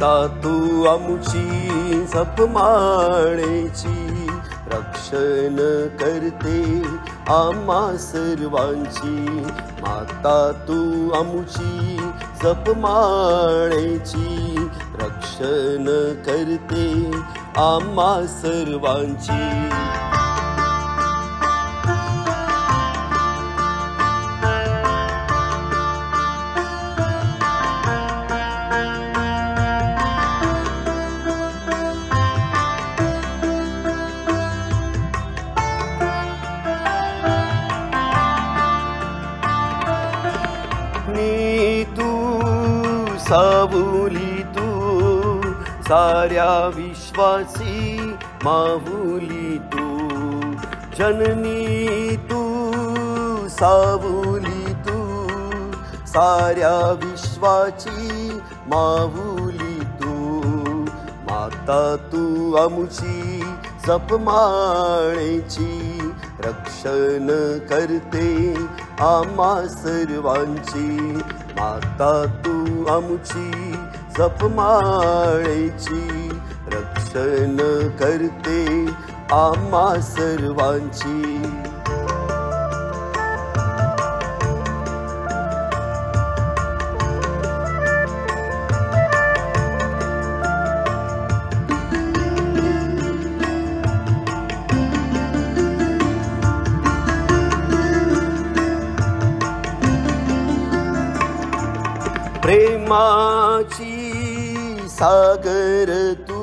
माता तू आमुची जपमाळेची रक्षण करते आम्हा सर्वांची। माता तू आमुची जपमाळेची रक्षण करते आम्हा सर्वांची। तू सावली तू साऱ्या विश्वाची माऊली तू जननी तू सावली तू साऱ्या विश्वाची माऊली तू। माता तू आमुची जपमाळेची रक्षण करते आम्हा सर्वांची। माता तू आमुची जपमाळेची रक्षण करते आम्हा सर्वांची। प्रेमाची सागर तू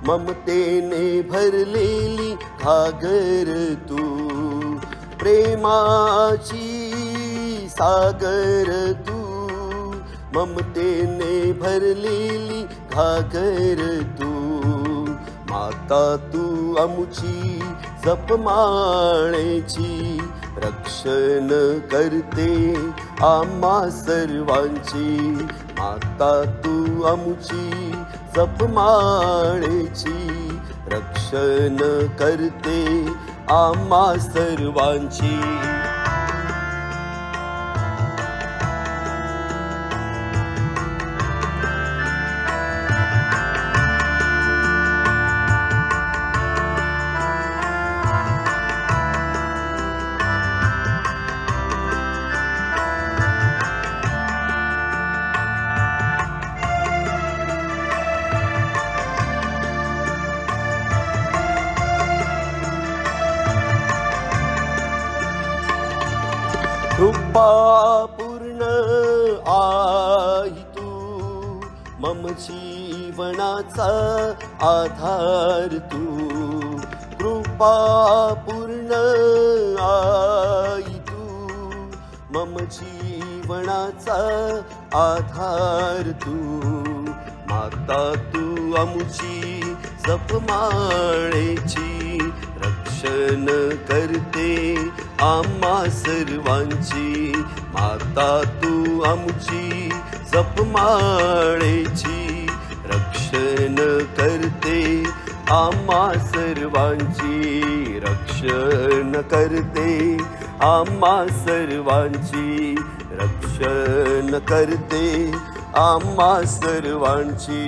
ममतेने भरलेली घागर तू। प्रेमाची सागर तू ममतेने भरलेली घागर तू। माता तू आमुची जपमाळेची रक्षण करते आम्हा सर्वांची। माता तू आमुची जपमाळेची रक्षण करते आम्हा सर्वांची। कृपा पूर्ण आई तू मम जीवनाचा आधार तू। कृपा पूर्ण आई तू मम जीवनाचा आधार तू। माता तू आमुची जपमाळेची रक्षण करते आम्हा सर्वांची। माता तू आमुची जपमाळेची रक्षण करते आम्हा सर्वांची। रक्षण करते आम्हा सर्वांची रक्षण करते आम्हा सर्वांची।